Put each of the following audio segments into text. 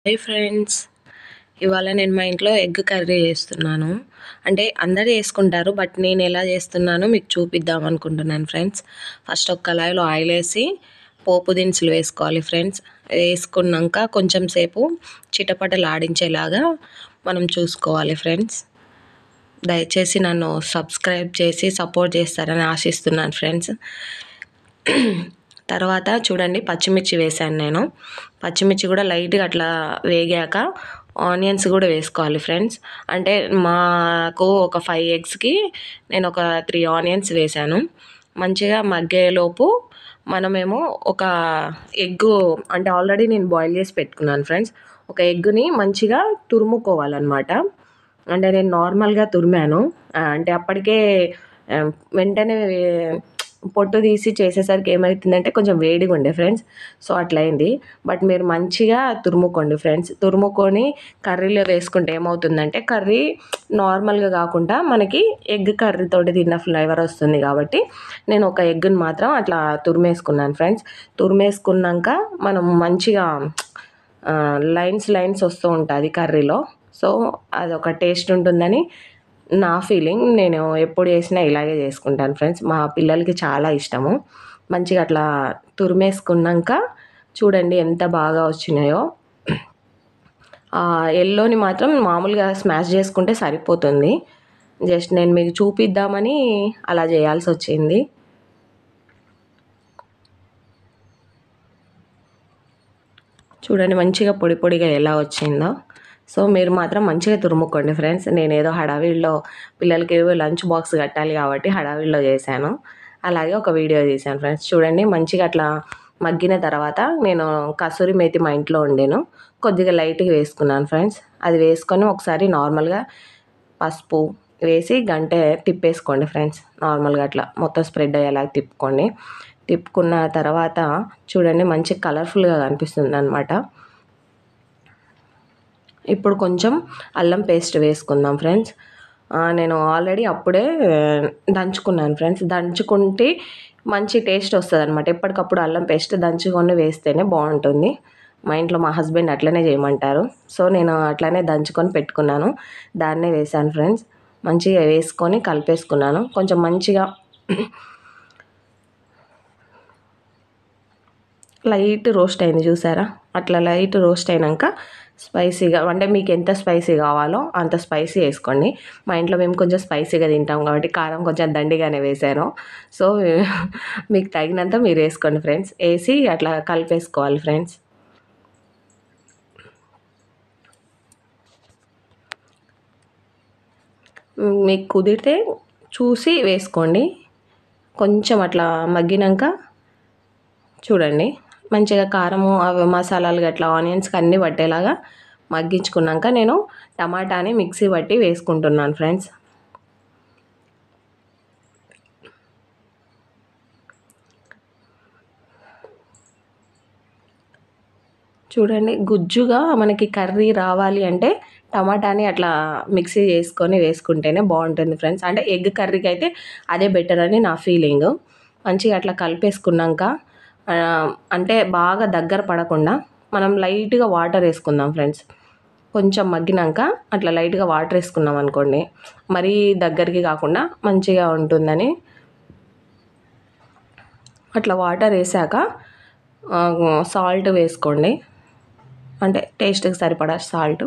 హే friends, ఇవాళ నేను మా ఇంట్లో ఎగ్ కర్రీ చేస్తున్నాను. అంటే అందరూ చేసుకుంటారు, బట్ నేను ఎలా చేస్తున్నానో మీకు చూపిద్దాం అనుకుంటున్నాను ఫ్రెండ్స్. ఫస్ట్ ఒక కళాయిలో ఆయిల్ వేసి పోపు దినుసులు వేసుకోవాలి ఫ్రెండ్స్. వేసుకున్నాక కొంచెం సేపు చిటపటలాడించేలాగా మనం చూసుకోవాలి ఫ్రెండ్స్. దయచేసి నన్ను సబ్స్క్రైబ్ చేసి సపోర్ట్ చేస్తారని ఆశిస్తున్నాను ఫ్రెండ్స్. తర్వాత చూడండి, పచ్చిమిర్చి వేసాను నేను. పచ్చిమిర్చి కూడా లైట్గా అట్లా వేగాక ఆనియన్స్ కూడా వేసుకోవాలి ఫ్రెండ్స్. అంటే మాకు ఒక 5 ఎగ్స్కి నేను ఒక 3 ఆనియన్స్ వేసాను. మంచిగా మగ్గేలోపు మనమేమో ఒక ఎగ్గు, అంటే ఆల్రెడీ నేను బాయిల్ చేసి పెట్టుకున్నాను ఫ్రెండ్స్. ఒక ఎగ్గుని మంచిగా తురుముకోవాలన్నమాట. అంటే నేను నార్మల్గా తురిమాను, అంటే అప్పటికే వెంటనే పొట్టు తీసి చేసేసరికి ఏమవుతుందంటే కొంచెం వేడిగా ఉండే ఫ్రెండ్స్. సో అట్లయింది. బట్ మీరు మంచిగా తురుముకోండి ఫ్రెండ్స్. తురుముకొని కర్రీలో వేసుకుంటే ఏమవుతుందంటే కర్రీ నార్మల్గా కాకుండా మనకి ఎగ్ కర్రీతోటి తిన్న ఫ్లేవర్ వస్తుంది. కాబట్టి నేను ఒక ఎగ్గుని మాత్రం అట్లా తురిమేసుకున్నాను ఫ్రెండ్స్. తురిమేసుకున్నాక మనం మంచిగా లైన్స్ వస్తూ ఉంటుంది కర్రీలో. సో అదొక టేస్ట్ ఉంటుందని నా ఫీలింగ్. నేను ఎప్పుడు చేసినా ఇలాగే చేసుకుంటాను ఫ్రెండ్స్. మా పిల్లలకి చాలా ఇష్టము. మంచిగా అట్లా తురిమేసుకున్నాక చూడండి ఎంత బాగా వచ్చినాయో. ఎల్లోని మాత్రం మామూలుగా స్మాష్ చేసుకుంటే సరిపోతుంది. జస్ట్ నేను మీకు చూపిద్దామని అలా చేయాల్సి వచ్చింది. చూడండి మంచిగా పొడి పొడిగా ఎలా వచ్చిందో. సో మీరు మాత్రం మంచిగా తురుముకోండి ఫ్రెండ్స్. నేను ఏదో హడావిడిలో పిల్లలకి లంచ్ బాక్స్ కట్టాలి కాబట్టి హడావిడిలో చేశాను. అలాగే ఒక వీడియో తీశాను ఫ్రెండ్స్. చూడండి మంచిగా అట్లా మగ్గిన తర్వాత నేను కసూరి మేతి మా ఇంట్లో ఉండేను, కొద్దిగా లైట్గా వేసుకున్నాను ఫ్రెండ్స్. అది వేసుకొని ఒకసారి నార్మల్గా పసుపు వేసి గంట తిప్పేసుకోండి ఫ్రెండ్స్. నార్మల్గా అట్లా మొత్తం స్ప్రెడ్ అయ్యేలాగా తిప్పుకోండి. తిప్పుకున్న తర్వాత చూడండి మంచి కలర్ఫుల్గా కనిపిస్తుంది అనమాట. ఇప్పుడు కొంచెం అల్లం పేస్ట్ వేసుకుందాం ఫ్రెండ్స్. నేను ఆల్రెడీ అప్పుడే దంచుకున్నాను ఫ్రెండ్స్. దంచుకుంటే మంచి టేస్ట్ వస్తుంది అనమాట. ఎప్పటికప్పుడు అల్లం పేస్ట్ దంచుకొని వేస్తేనే బాగుంటుంది. మా ఇంట్లో మా హస్బెండ్ అట్లనే చేయమంటారు. సో నేను అట్లనే దంచుకొని పెట్టుకున్నాను, దాన్నే వేసాను ఫ్రెండ్స్. మంచిగా వేసుకొని కలిపేసుకున్నాను. కొంచెం మంచిగా లైట్ రోస్ట్ అయింది చూసారా. అట్లా లైట్ రోస్ట్ అయినాక స్పైసీగా, అంటే మీకు ఎంత స్పైసీ కావాలో అంత స్పైసీ వేసుకోండి. మా ఇంట్లో మేము కొంచెం స్పైసీగా తింటాం కాబట్టి కారం కొంచెం దండిగానే వేసాను. సో మీకు తగినంత మీరు వేసుకోండి ఫ్రెండ్స్. వేసి అట్లా కలిపేసుకోవాలి ఫ్రెండ్స్. మీకు కుదిరితే చూసి వేసుకోండి. కొంచెం అట్లా మగ్గినాక చూడండి మంచిగా కారము అవి మసాలాలు గట్లా ఆనియన్స్కి అన్నీ పట్టేలాగా మగ్గించుకున్నాక నేను టమాటాని మిక్సీ పట్టి వేసుకుంటున్నాను ఫ్రెండ్స్. చూడండి గుజ్జుగా మనకి కర్రీ రావాలి అంటే టమాటాని అట్లా మిక్సీ చేసుకొని వేసుకుంటేనే బాగుంటుంది ఫ్రెండ్స్. అంటే ఎగ్ కర్రీకి అయితే అదే బెటర్ అని నా ఫీలింగ్. మంచిగా అట్లా కలిపేసుకున్నాక అంటే బాగా దగ్గర పడకుండా మనం లైట్గా వాటర్ వేసుకుందాం ఫ్రెండ్స్. కొంచెం మగ్గినాక అట్లా లైట్గా వాటర్ వేసుకున్నాం అనుకోండి, మరీ దగ్గరికి కాకుండా మంచిగా ఉంటుందని. అట్లా వాటర్ వేసాక సాల్ట్ వేసుకోండి, అంటే టేస్ట్కి సరిపడా సాల్ట్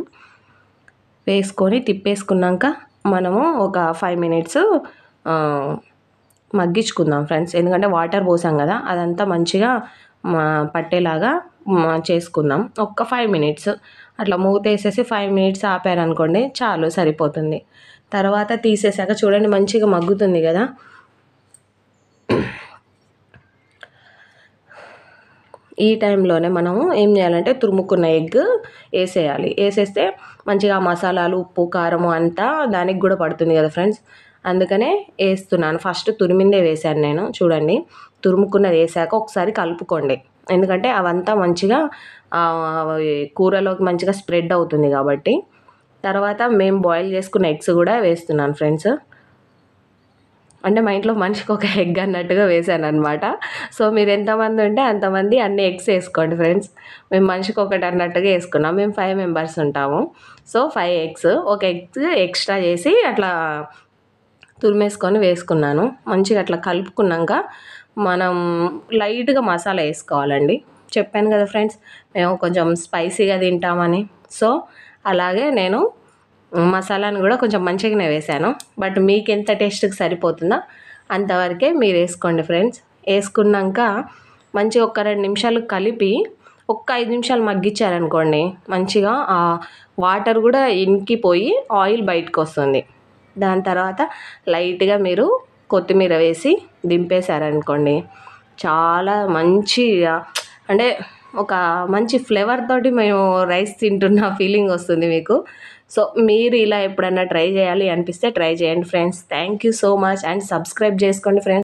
వేసుకొని తిప్పేసుకున్నాక మనము ఒక 5 మినిట్స్ మగ్గించుకుందాం ఫ్రెండ్స్. ఎందుకంటే వాటర్ పోసాం కదా, అదంతా మంచిగా పట్టేలాగా చేసుకుందాం. ఒక్క 5 మినిట్స్ అట్లా మూత వేసేసి 5 మినిట్స్ ఆపారనుకోండి చాలు, సరిపోతుంది. తర్వాత తీసేసాక చూడండి మంచిగా మగ్గుతుంది కదా. ఈ టైంలోనే మనము ఏం చేయాలంటే తురుముకున్న ఎగ్ వేసేయాలి. వేసేస్తే మంచిగా మసాలాలు ఉప్పు కారము అంతా దానికి కూడా పడుతుంది కదా ఫ్రెండ్స్. అందుకనే వేస్తున్నాను. ఫస్ట్ తురిమిందే వేసాను నేను. చూడండి తురుముకున్నది వేసాక ఒకసారి కలుపుకోండి, ఎందుకంటే అవంతా మంచిగా కూరలోకి మంచిగా స్ప్రెడ్ అవుతుంది కాబట్టి. తర్వాత మేము బాయిల్ చేసుకున్న ఎగ్స్ కూడా వేస్తున్నాను ఫ్రెండ్స్. అంటే మా ఇంట్లో మనిషికి ఒక ఎగ్ అన్నట్టుగా వేసాను అనమాట. సో మీరు ఎంతమంది ఉంటే అంతమంది అన్ని ఎగ్స్ వేసుకోండి ఫ్రెండ్స్. మేము మనిషికి ఒకటి అన్నట్టుగా వేసుకున్నాం. మేము 5 మెంబర్స్ ఉంటాము. సో 5 ఎగ్స్, ఒక ఎగ్ ఎక్స్ట్రా చేసి అట్లా తురిమేసుకొని వేసుకున్నాను. మంచిగా అట్లా కలుపుకున్నాక మనం లైట్గా మసాలా వేసుకోవాలండి. చెప్పాను కదా ఫ్రెండ్స్, మేము కొంచెం స్పైసీగా తింటామని. సో అలాగే నేను మసాలాను కూడా కొంచెం మంచిగానే వేసాను. బట్ మీకు ఎంత టేస్ట్కి సరిపోతుందో అంతవరకే మీరు వేసుకోండి ఫ్రెండ్స్. వేసుకున్నాక మంచిగా ఒక 2 నిమిషాలు కలిపి ఒక్క 5 నిమిషాలు మగ్గించారనుకోండి, మంచిగా ఆ వాటర్ కూడా ఇంకిపోయి ఆయిల్ బయటకు వస్తుంది. దాని తర్వాత లైట్గా మీరు కొత్తిమీర వేసి దింపేశారనుకోండి, చాలా మంచిగా అంటే ఒక మంచి ఫ్లేవర్ తోటి మేము రైస్ తింటున్న ఫీలింగ్ వస్తుంది మీకు. సో మీరు ఇలా ఎప్పుడన్నా ట్రై చేయాలి అనిపిస్తే ట్రై చేయండి friends. Thank you so much and subscribe చేసుకోండి ఫ్రెండ్స్.